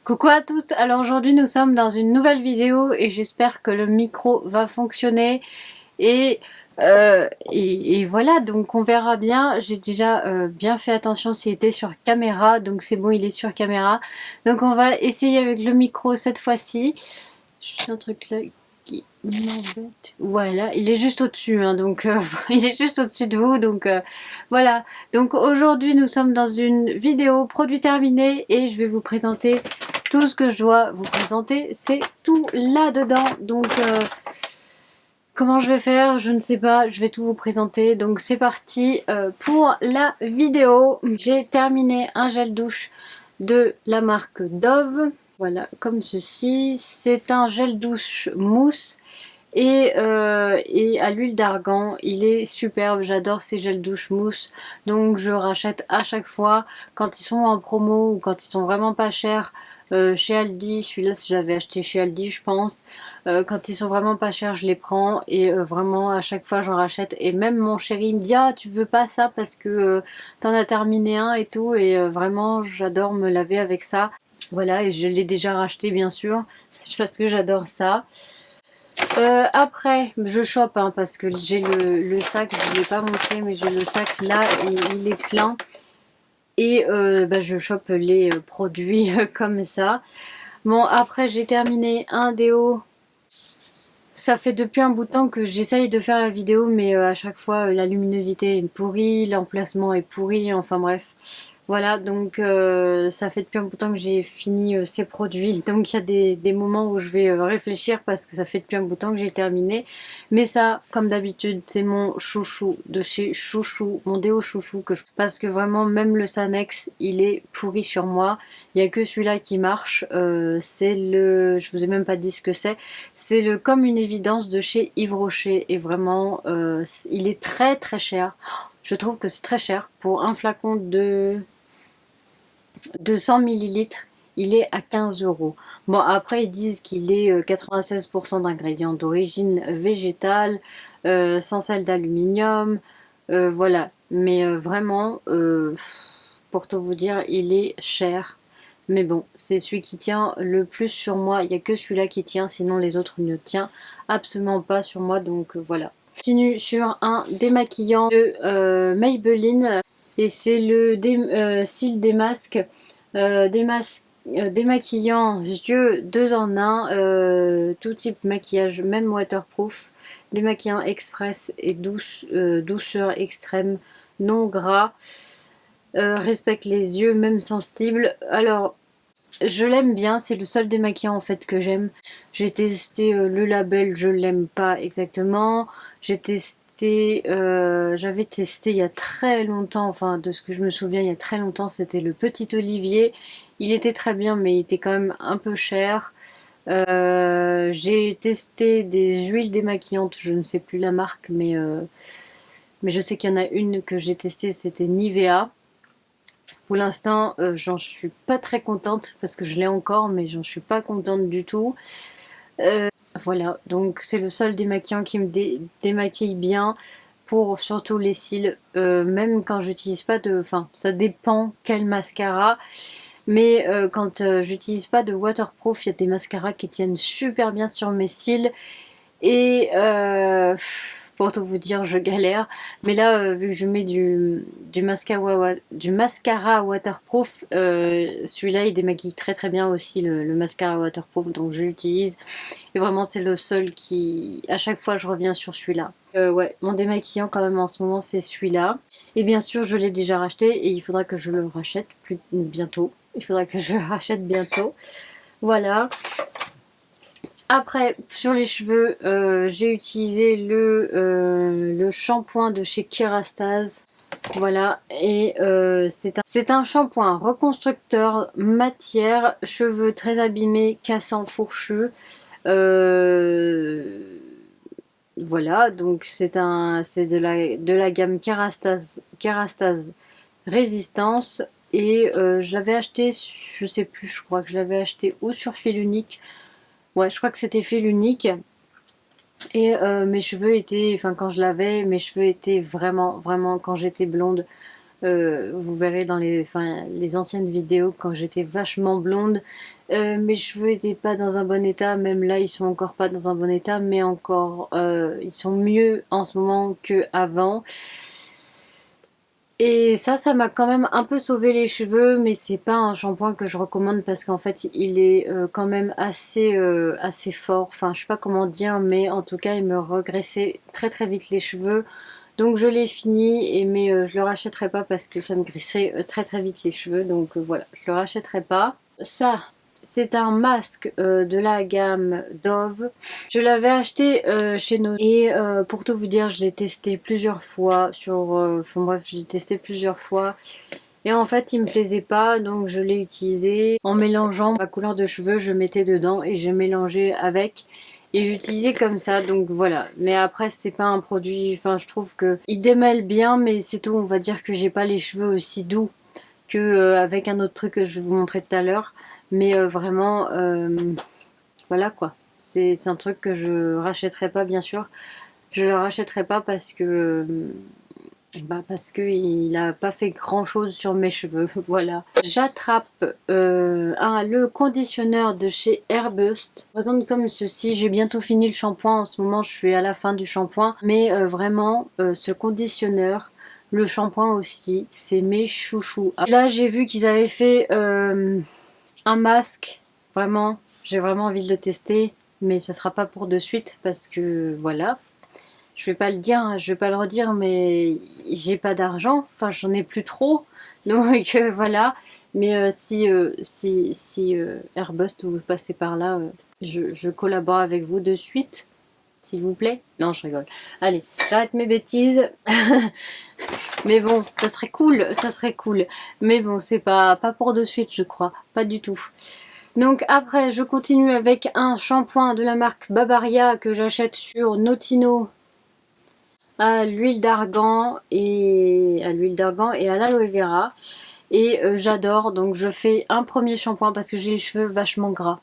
Coucou à tous, alors aujourd'hui nous sommes dans une nouvelle vidéo et j'espère que le micro va fonctionner et, et voilà, donc on verra bien. J'ai déjà bien fait attention s'il était sur caméra, donc c'est bon, il est sur caméra. Donc on va essayer avec le micro cette fois-ci. Juste un truc là qui m'embête. Voilà, il est juste au-dessus, hein, donc il est juste au-dessus de vous, donc voilà. Donc aujourd'hui nous sommes dans une vidéo produit terminé et je vais vous présenter tout ce que je dois vous présenter. C'est tout là-dedans, donc comment je vais faire, je ne sais pas, je vais tout vous présenter. Donc c'est parti pour la vidéo. J'ai terminé un gel douche de la marque Dove. Voilà, comme ceci. C'est un gel douche mousse et à l'huile d'argan. Il est superbe, j'adore ces gels douche mousse. Donc je rachète à chaque fois quand ils sont en promo ou quand ils sont vraiment pas chers. Chez Aldi, celui-là si j'avais acheté chez Aldi je pense. Quand ils sont vraiment pas chers je les prends et vraiment à chaque fois j'en rachète. Et même mon chéri me dit ah tu veux pas ça parce que t'en as terminé un et tout. Et vraiment j'adore me laver avec ça. Voilà, et je l'ai déjà racheté bien sûr parce que j'adore ça. Après, je chope hein, parce que j'ai le sac, je ne l'ai pas montré, mais j'ai le sac là et il est plein. Et je chope les produits comme ça. Bon, après, j'ai terminé un déo. Ça fait depuis un bout de temps que j'essaye de faire la vidéo, mais à chaque fois, la luminosité est pourrie, l'emplacement est pourri, enfin bref. Voilà, donc ça fait depuis un bout de temps que j'ai fini ces produits. Donc il y a des moments où je vais réfléchir parce que ça fait depuis un bout de temps que j'ai terminé. Mais ça, comme d'habitude, c'est mon chouchou de chez Chouchou, mon déo chouchou. Parce que vraiment, même le Sanex, il est pourri sur moi. Il n'y a que celui-là qui marche. C'est le... Je vous ai même pas dit ce que c'est. C'est le Comme une évidence de chez Yves Rocher. Et vraiment, il est très très cher. Je trouve que c'est très cher pour un flacon de 100 millilitres, il est à 15 euros. Bon, après, ils disent qu'il est 96% d'ingrédients d'origine végétale, sans sel d'aluminium, voilà. Mais vraiment, pour tout vous dire, il est cher. Mais bon, c'est celui qui tient le plus sur moi. Il n'y a que celui-là qui tient, sinon les autres ne tiennent absolument pas sur moi. Donc voilà. Je continue sur un démaquillant de Maybelline et c'est le cils démasque démaquillant yeux 2 en un, tout type maquillage, même waterproof, démaquillant express et douceur extrême, non gras, respecte les yeux, même sensibles. Alors je l'aime bien, c'est le seul démaquillant en fait que j'aime. J'ai testé le label, je l'aime pas exactement. J'ai testé, j'avais testé il y a très longtemps, enfin de ce que je me souviens il y a très longtemps, c'était le Petit Olivier. Il était très bien mais il était quand même un peu cher. J'ai testé des huiles démaquillantes, je ne sais plus la marque mais je sais qu'il y en a une que j'ai testée, c'était Nivea. Pour l'instant, j'en suis pas très contente parce que je l'ai encore, mais j'en suis pas contente du tout. Voilà, donc c'est le seul démaquillant qui me démaquille bien pour surtout les cils. Même quand j'utilise pas de... Enfin, ça dépend quel mascara. Mais quand j'utilise pas de waterproof, il y a des mascaras qui tiennent super bien sur mes cils. Et pour tout vous dire, je galère. Mais là, vu que je mets du mascara waterproof, celui-là il démaquille très très bien aussi le mascara waterproof, donc je l'utilise. Et vraiment, c'est le seul qui. À chaque fois, je reviens sur celui-là. Ouais, mon démaquillant quand même en ce moment, c'est celui-là. Et bien sûr, je l'ai déjà racheté et il faudra que je le rachète bientôt. Il faudra que je le rachète bientôt. Voilà. Après, sur les cheveux, j'ai utilisé le shampoing de chez Kerastase. Voilà, et c'est un shampoing reconstructeur matière, cheveux très abîmés, cassants, fourchus. Euh, voilà, donc c'est de la gamme Kerastase Résistance. Et je l'avais acheté, je sais plus, je crois que je l'avais acheté ou sur fil unique. Ouais, je crois que c'était fil unique. Et mes cheveux étaient, enfin quand je l'avais, mes cheveux étaient vraiment, vraiment, quand j'étais blonde, vous verrez dans les anciennes vidéos, quand j'étais vachement blonde, mes cheveux n'étaient pas dans un bon état, même là ils sont encore pas dans un bon état, mais encore ils sont mieux en ce moment qu'avant. Et ça m'a quand même un peu sauvé les cheveux, mais c'est pas un shampoing que je recommande parce qu'en fait il est quand même assez fort. Enfin, je sais pas comment dire, mais en tout cas il me regraissait très très vite les cheveux. Donc je l'ai fini, mais je le rachèterai pas parce que ça me graissait très très vite les cheveux. Donc voilà, je le rachèterai pas. Ça, c'est un masque de la gamme Dove. Je l'avais acheté chez nous et pour tout vous dire, je l'ai testé plusieurs fois sur... Enfin bref, je l'ai testé plusieurs fois. Et en fait, il me plaisait pas, donc je l'ai utilisé en mélangeant ma couleur de cheveux, je mettais dedans et j'ai mélangé avec. Et j'utilisais comme ça, donc voilà. Mais après, c'est pas un produit... Enfin, je trouve que il démêle bien, mais c'est tout. On va dire que j'ai pas les cheveux aussi doux que avec un autre truc que je vais vous montrer tout à l'heure. Mais vraiment, voilà quoi. C'est un truc que je rachèterai pas, bien sûr. Je le rachèterai pas parce que il a pas fait grand chose sur mes cheveux. Voilà. J'attrape le conditionneur de chez Airbust. Présente comme ceci. J'ai bientôt fini le shampoing. En ce moment, je suis à la fin du shampoing. Mais vraiment, ce conditionneur, le shampoing aussi, c'est mes chouchous. Là, j'ai vu qu'ils avaient fait un masque. Vraiment, j'ai vraiment envie de le tester. Mais ça sera pas pour de suite parce que voilà. Je vais pas le dire, hein, je vais pas le redire, mais j'ai pas d'argent. Enfin, j'en ai plus trop. Donc voilà. Mais si Airbust, vous passez par là, je collabore avec vous de suite. S'il vous plaît. Non, je rigole. Allez, j'arrête mes bêtises. Mais bon, ça serait cool, ça serait cool. Mais bon, c'est pas pour de suite, je crois. Pas du tout. Donc après, je continue avec un shampoing de la marque Babaria que j'achète sur Notino à l'huile d'argan et à l'aloe vera. Et j'adore, donc je fais un premier shampoing parce que j'ai les cheveux vachement gras.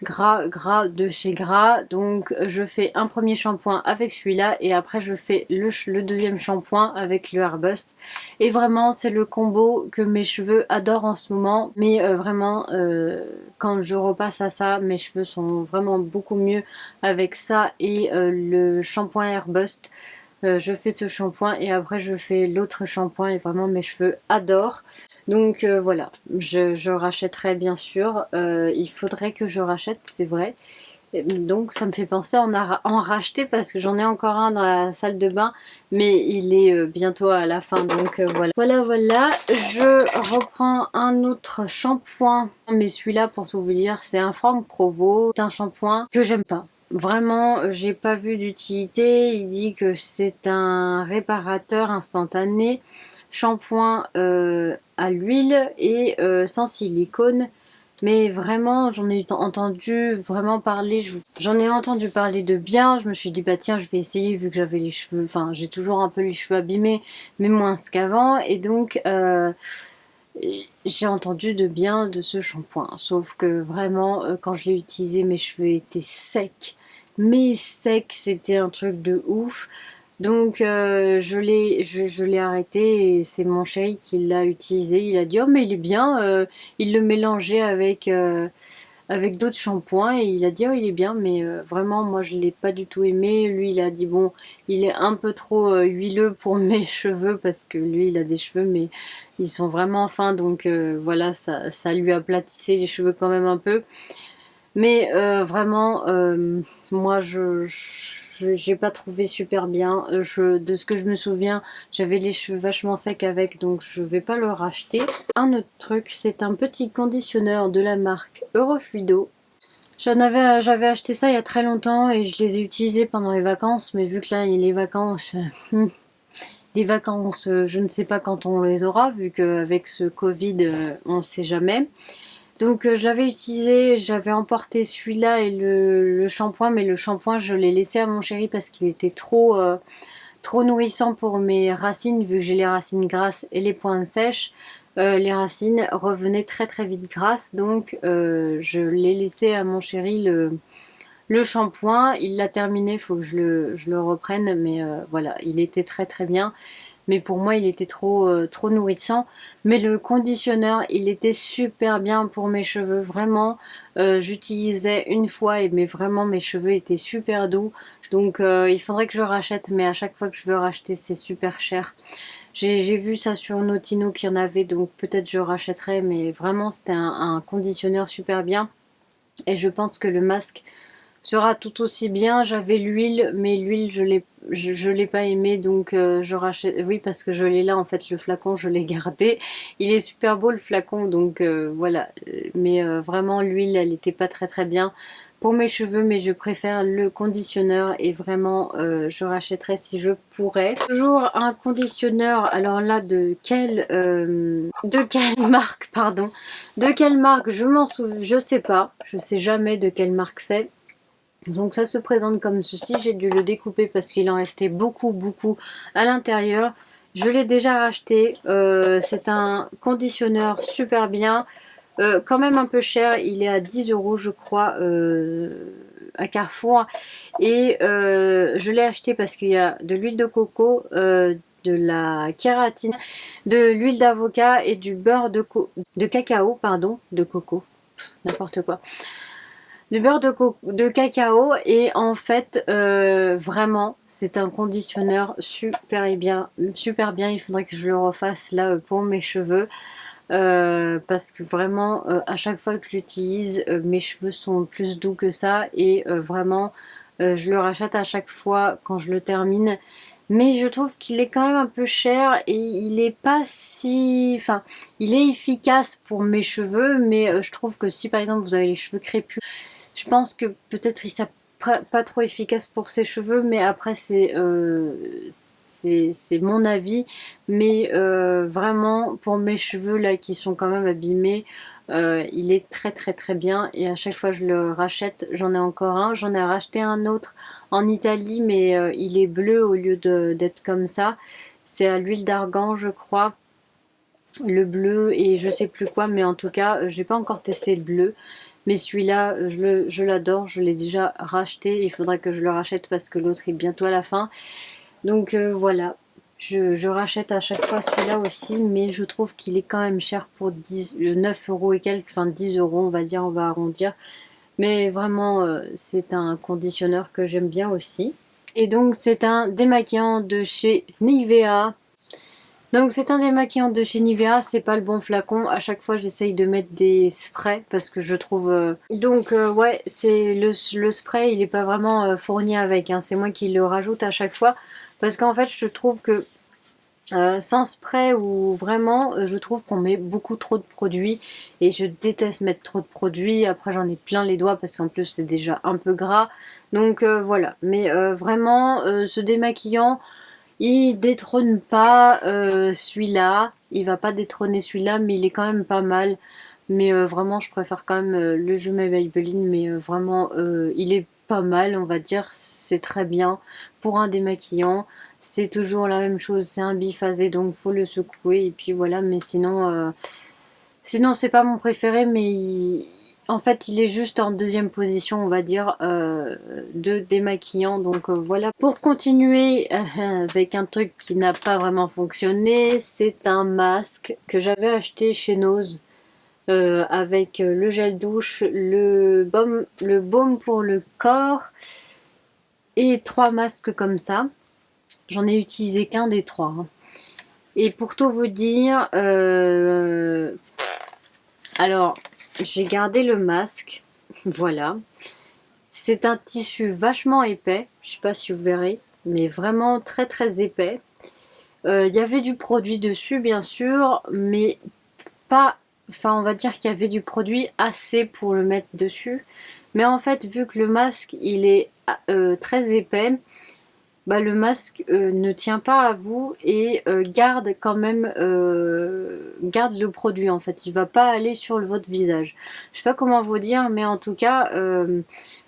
Gras de chez Gras, donc je fais un premier shampoing avec celui-là et après je fais le deuxième shampoing avec le Airbust. Et vraiment c'est le combo que mes cheveux adorent en ce moment, mais vraiment quand je repasse à ça, mes cheveux sont vraiment beaucoup mieux avec ça et le shampoing Airbust. Je fais ce shampoing et après je fais l'autre shampoing et vraiment mes cheveux adorent. Donc voilà, je rachèterai bien sûr. Il faudrait que je rachète, c'est vrai. Et donc ça me fait penser à en racheter parce que j'en ai encore un dans la salle de bain. Mais il est bientôt à la fin, donc voilà. Voilà, je reprends un autre shampoing. Mais celui-là, pour tout vous dire, c'est un Franck Provo. C'est un shampoing que j'aime pas. Vraiment, j'ai pas vu d'utilité. Il dit que c'est un réparateur instantané, shampoing à l'huile et sans silicone. Mais vraiment, j'en ai entendu vraiment parler. J'en ai entendu parler de bien. Je me suis dit, bah tiens, je vais essayer vu que j'avais les cheveux. Enfin, j'ai toujours un peu les cheveux abîmés, mais moins qu'avant. Et donc, j'ai entendu de bien de ce shampoing. Sauf que vraiment, quand je l'ai utilisé, mes cheveux étaient secs. Mais secs, c'était un truc de ouf. Donc je l'ai arrêté et c'est mon chéri qui l'a utilisé. Il a dit oh mais il est bien. Il le mélangeait avec d'autres shampoings et il a dit oh il est bien, mais vraiment moi je l'ai pas du tout aimé. Lui il a dit bon il est un peu trop huileux pour mes cheveux parce que lui il a des cheveux mais ils sont vraiment fins, donc voilà, ça lui aplatissait les cheveux quand même un peu. Mais vraiment, moi j'ai pas trouvé super bien. De ce que je me souviens, j'avais les cheveux vachement secs avec, donc je vais pas le racheter. Un autre truc, c'est un petit conditionneur de la marque Eurofluido. J'avais acheté ça il y a très longtemps et je les ai utilisés pendant les vacances, mais vu que là, il y a les vacances... les vacances, je ne sais pas quand on les aura, vu qu'avec ce Covid, on ne sait jamais. Donc je l'avais utilisé, j'avais emporté celui-là et le shampoing, mais le shampoing je l'ai laissé à mon chéri parce qu'il était trop nourrissant pour mes racines, vu que j'ai les racines grasses et les pointes sèches. Les racines revenaient très très vite grasses, donc je l'ai laissé à mon chéri le shampoing. Il l'a terminé, il faut que je le reprenne, mais voilà, il était très très bien. mais pour moi il était trop nourrissant. Mais le conditionneur, il était super bien pour mes cheveux, vraiment. J'utilisais une fois mais vraiment mes cheveux étaient super doux. Donc il faudrait que je rachète, mais à chaque fois que je veux racheter, c'est super cher. J'ai vu ça sur Notino qu'il y en avait, donc peut-être je rachèterai, mais vraiment c'était un conditionneur super bien. Et je pense que le masque sera tout aussi bien. J'avais l'huile, mais l'huile je l'ai pas aimé, donc je rachète. Oui, parce que je l'ai là en fait, le flacon je l'ai gardé. Il est super beau le flacon, donc voilà. Mais vraiment l'huile elle était pas très bien pour mes cheveux, mais je préfère le conditionneur et vraiment je rachèterai si je pourrais. Toujours un conditionneur, alors là de quelle marque, pardon, de quelle marque je m'en souviens, je sais pas, je sais jamais de quelle marque c'est. Donc ça se présente comme ceci, j'ai dû le découper parce qu'il en restait beaucoup à l'intérieur. Je l'ai déjà racheté, c'est un conditionneur super bien, quand même un peu cher, il est à 10 € je crois à Carrefour. Et je l'ai acheté parce qu'il y a de l'huile de coco, de la kératine, de l'huile d'avocat et du beurre de cacao, pardon, de coco, n'importe quoi. Du beurre de cacao et en fait vraiment c'est un conditionneur super bien, il faudrait que je le refasse là pour mes cheveux parce que vraiment à chaque fois que je l'utilise mes cheveux sont plus doux que ça et vraiment je le rachète à chaque fois quand je le termine, mais je trouve qu'il est quand même un peu cher et il est pas si... Enfin, il est efficace pour mes cheveux, mais je trouve que si par exemple vous avez les cheveux crépus, je pense que peut-être il n'est pas trop efficace pour ses cheveux, mais après c'est mon avis. Mais vraiment pour mes cheveux là qui sont quand même abîmés, il est très bien et à chaque fois je le rachète. J'en ai encore un, j'en ai racheté un autre en Italie, mais il est bleu au lieu d'être comme ça. C'est à l'huile d'argan je crois, le bleu et je sais plus quoi, mais en tout cas j'ai pas encore testé le bleu. Mais celui-là, je l'adore, je l'ai déjà racheté. Il faudrait que je le rachète parce que l'autre est bientôt à la fin. Donc voilà, je rachète à chaque fois celui-là aussi, mais je trouve qu'il est quand même cher pour 9 € et quelques, enfin 10 € on va dire, on va arrondir. Mais vraiment, c'est un conditionneur que j'aime bien aussi. Et donc c'est un démaquillant de chez Nivea. Donc c'est un démaquillant de chez Nivea, c'est pas le bon flacon. À chaque fois j'essaye de mettre des sprays parce que je trouve... Donc ouais, c'est le spray il est pas vraiment fourni avec, hein. C'est moi qui le rajoute à chaque fois. Parce qu'en fait je trouve que sans spray ou vraiment, je trouve qu'on met beaucoup trop de produits. Et je déteste mettre trop de produits. Après j'en ai plein les doigts parce qu'en plus c'est déjà un peu gras. Donc voilà, mais vraiment ce démaquillant... Il détrône pas celui-là, il va pas détrôner celui-là, mais il est quand même pas mal. Mais vraiment, je préfère quand même le Jumeau Maybelline, mais vraiment, il est pas mal, on va dire. C'est très bien pour un démaquillant. C'est toujours la même chose, c'est un biphasé, donc faut le secouer et puis voilà. Mais sinon c'est pas mon préféré, mais en fait il est juste en deuxième position on va dire de démaquillant. Donc voilà. Pour continuer avec un truc qui n'a pas vraiment fonctionné, c'est un masque que j'avais acheté chez Nose avec le gel douche, le baume pour le corps et 3 masques comme ça. J'en ai utilisé qu'un des 3 hein. Et pour tout vous dire, alors j'ai gardé le masque, voilà. C'est un tissu vachement épais, je sais pas si vous verrez, mais vraiment très épais. Il y avait du produit dessus bien sûr, mais pas... Enfin on va dire qu'il y avait du produit assez pour le mettre dessus. Mais en fait vu que le masque il est très épais, bah, le masque ne tient pas à vous et garde quand même garde le produit en fait, il va pas aller sur votre visage. Je sais pas comment vous dire, mais en tout cas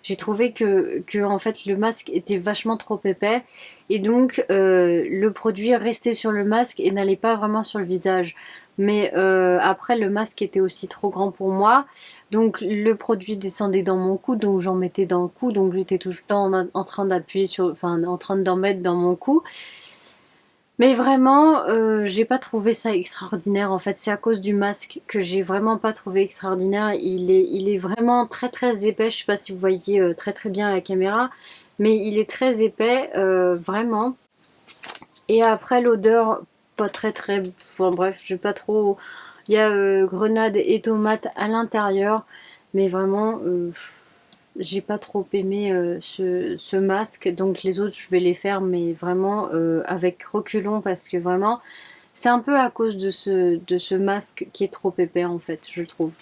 j'ai trouvé que en fait le masque était vachement trop épais et donc le produit restait sur le masque et n'allait pas vraiment sur le visage. Mais après le masque était aussi trop grand pour moi, donc le produit descendait dans mon cou, donc j'en mettais dans le cou, donc j'étais tout le temps en train d'appuyer sur, enfin en train d'en mettre dans mon cou. Mais vraiment, j'ai pas trouvé ça extraordinaire. En fait, c'est à cause du masque que j'ai vraiment pas trouvé extraordinaire. Il est vraiment très très épais. Je sais pas si vous voyez très très bien à la caméra, mais il est très épais, vraiment. Et après l'odeur, pas très très. Enfin bref, j'ai pas trop. Il y a grenade et tomate à l'intérieur, mais vraiment. J'ai pas trop aimé ce masque, donc les autres je vais les faire, mais vraiment avec reculons parce que vraiment c'est un peu à cause de ce masque qui est trop épais en fait, je trouve.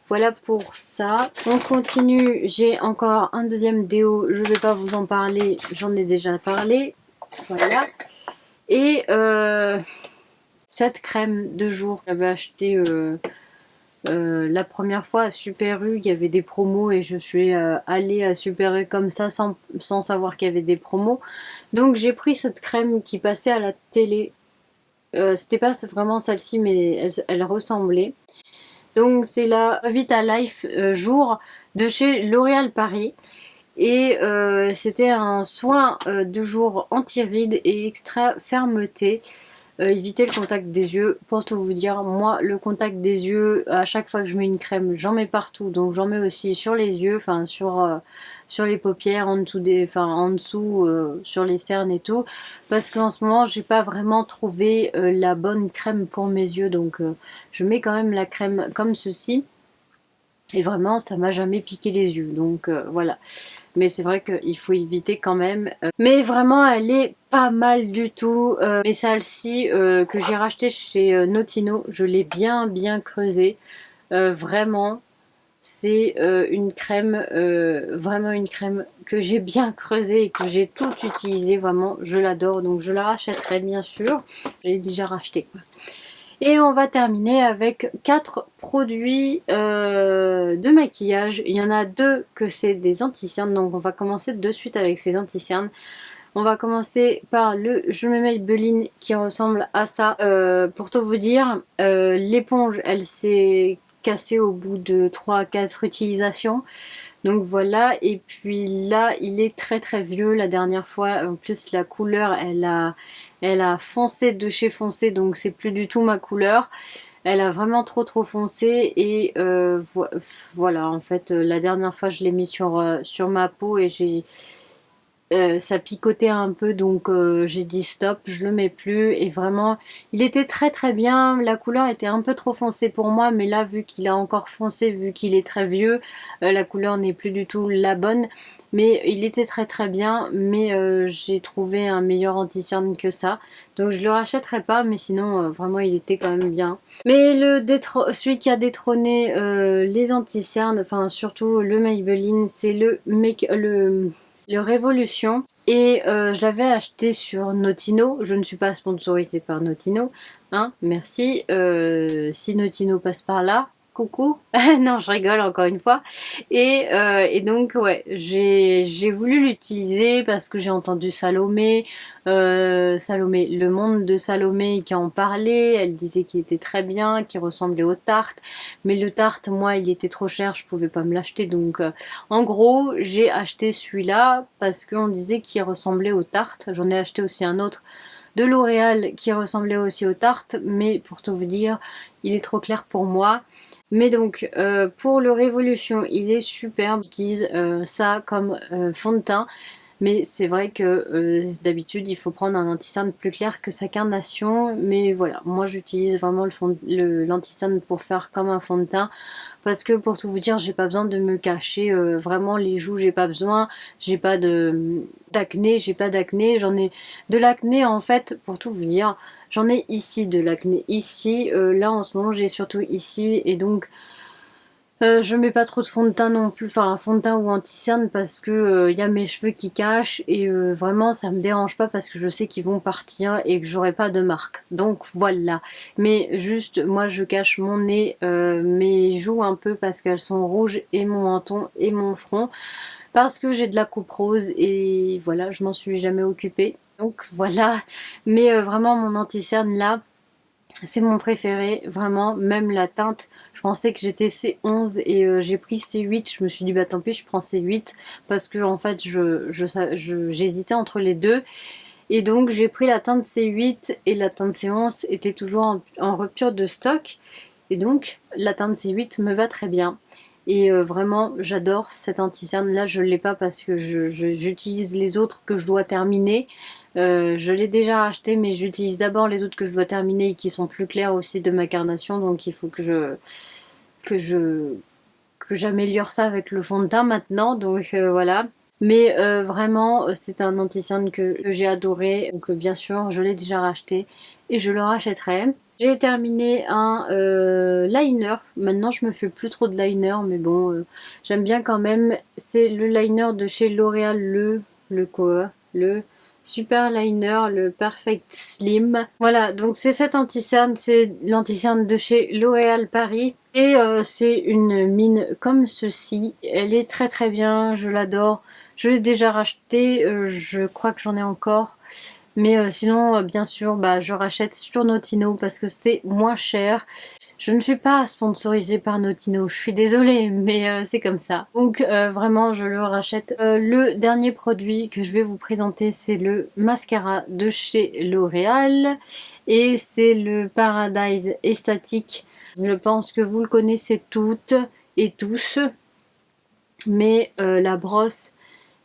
Voilà pour ça. On continue, j'ai encore un deuxième déo, je vais pas vous en parler, j'en ai déjà parlé. Voilà. Et cette crème de jour, j'avais acheté la première fois à Super U, il y avait des promos et je suis allée à Super U comme ça sans savoir qu'il y avait des promos. Donc j'ai pris cette crème qui passait à la télé. C'était pas vraiment celle-ci, mais elle ressemblait. Donc c'est la Vita Life Jour de chez L'Oréal Paris. Et c'était un soin de jour anti-rides et extra fermeté. Éviter le contact des yeux. Pour tout vous dire, moi, le contact des yeux, à chaque fois que je mets une crème, j'en mets partout. Donc j'en mets aussi sur les yeux, enfin sur les paupières, en dessous en dessous, sur les cernes et tout. Parce qu'en ce moment, j'ai pas vraiment trouvé la bonne crème pour mes yeux. Donc je mets quand même la crème comme ceci. Et vraiment, ça m'a jamais piqué les yeux. Donc voilà. Mais c'est vrai qu'il faut éviter quand même. Mais vraiment, elle est pas mal du tout. Et celle-ci que j'ai racheté chez Notino, je l'ai bien creusée. Vraiment, c'est une crème, vraiment une crème que j'ai bien creusée et que j'ai tout utilisé. Vraiment, je l'adore. Donc je la rachèterai bien sûr. Je l'ai déjà racheté, quoi. Et on va terminer avec 4 produits de maquillage. Il y en a 2 que c'est des anti-cernes, donc on va commencer de suite avec ces anti-cernes. On va commencer par le Je me Maybelline qui ressemble à ça. Pour tout vous dire, l'éponge elle s'est cassée au bout de 3 à 4 utilisations. Donc voilà, et puis là il est très très vieux. La dernière fois, en plus la couleur elle a foncé de chez foncé, donc c'est plus du tout ma couleur. Elle a vraiment trop foncé et voilà, en fait la dernière fois je l'ai mis sur ma peau et ça picotait un peu, donc j'ai dit stop, je le mets plus. Et vraiment il était très bien, la couleur était un peu trop foncée pour moi, mais là vu qu'il a encore foncé, vu qu'il est très vieux, la couleur n'est plus du tout la bonne. Mais il était très bien, mais j'ai trouvé un meilleur anti-cerne que ça, donc je le rachèterai pas, mais sinon vraiment il était quand même bien. Mais celui qui a détrôné les anti-cernes, enfin surtout le Maybelline, c'est le Révolution. Et j'avais acheté sur Notino. Je ne suis pas sponsorisée par Notino, hein, merci. Si Notino passe par là, coucou. Non, je rigole encore une fois. Et donc ouais, j'ai voulu l'utiliser parce que j'ai entendu Salomé, Salomé, le monde de Salomé qui en parlait. Elle disait qu'il était très bien, qu'il ressemblait aux tartes. Mais le tarte, moi, il était trop cher, je pouvais pas me l'acheter. Donc en gros, j'ai acheté celui-là parce qu'on disait qu'il ressemblait aux tartes. J'en ai acheté aussi un autre de L'Oréal qui ressemblait aussi aux tartes, mais pour tout vous dire, il est trop clair pour moi. Mais donc, pour le Révolution, il est superbe. J'utilise ça comme fond de teint. Mais c'est vrai que d'habitude, il faut prendre un anti-cerne plus clair que sa carnation. Mais voilà, moi j'utilise vraiment l'anti-cerne pour faire comme un fond de teint. Parce que pour tout vous dire, j'ai pas besoin de me cacher. Vraiment, les joues, j'ai pas besoin. J'ai pas d'acné, j'ai pas d'acné. J'en ai de l'acné en fait, pour tout vous dire. J'en ai ici de l'acné. Ici, là en ce moment, j'ai surtout ici. Et donc, je mets pas trop de fond de teint non plus, enfin un fond de teint ou anti-cerne parce que y a mes cheveux qui cachent et vraiment ça me dérange pas parce que je sais qu'ils vont partir et que j'aurai pas de marque. Donc voilà. Mais juste moi je cache mon nez, mes joues un peu parce qu'elles sont rouges et mon menton et mon front parce que j'ai de la coupe rose et voilà, je m'en suis jamais occupée. Donc voilà. Mais vraiment mon anti-cerne là, c'est mon préféré, vraiment, même la teinte, je pensais que j'étais C11 et j'ai pris C8, je me suis dit bah tant pis je prends C8 parce que en fait j'hésitais entre les deux Et donc j'ai pris la teinte C8 et la teinte C11 était toujours en rupture de stock. Et donc la teinte C8 me va très bien. Et vraiment j'adore cette anti-cerne. Là je ne l'ai pas parce que j'utilise les autres que je dois terminer. Je l'ai déjà racheté mais j'utilise d'abord les autres que je dois terminer et qui sont plus clairs aussi de ma carnation. Donc il faut que j'améliore ça avec le fond de teint maintenant. Donc voilà. Mais vraiment, c'est un anti-cerne que j'ai adoré. Donc bien sûr, je l'ai déjà racheté et je le rachèterai. J'ai terminé un liner. Maintenant, je me fais plus trop de liner, mais bon, j'aime bien quand même. C'est le liner de chez L'Oréal, le Super Liner, le Perfect Slim. Voilà, donc c'est cet anti-cerne, c'est l'anti-cerne de chez L'Oréal Paris. Et c'est une mine comme ceci. Elle est très très bien, je l'adore. Je l'ai déjà racheté, je crois que j'en ai encore. Mais sinon, bien sûr, bah, je rachète sur Notino parce que c'est moins cher. Je ne suis pas sponsorisée par Notino, je suis désolée, mais c'est comme ça. Donc vraiment, je le rachète. Le dernier produit que je vais vous présenter, c'est le mascara de chez L'Oréal. Et c'est le Paradise Estatique. Je pense que vous le connaissez toutes et tous. Mais la brosse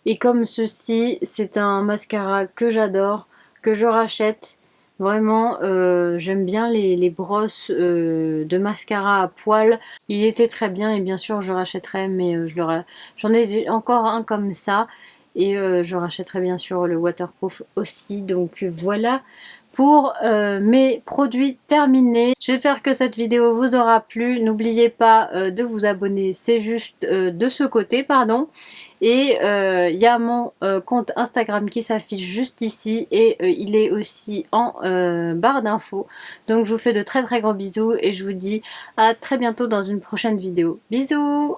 est comme ceci. C'est un mascara que j'adore, que je rachète. Vraiment, j'aime bien les brosses de mascara à poils. Il était très bien et bien sûr je rachèterai, mais j'en ai encore un comme ça. Et je rachèterai bien sûr le waterproof aussi. Donc voilà pour mes produits terminés. J'espère que cette vidéo vous aura plu. N'oubliez pas de vous abonner, c'est juste de ce côté, pardon. Et il y a mon compte Instagram qui s'affiche juste ici et il est aussi en barre d'infos. Donc je vous fais de très très gros bisous et je vous dis à très bientôt dans une prochaine vidéo. Bisous!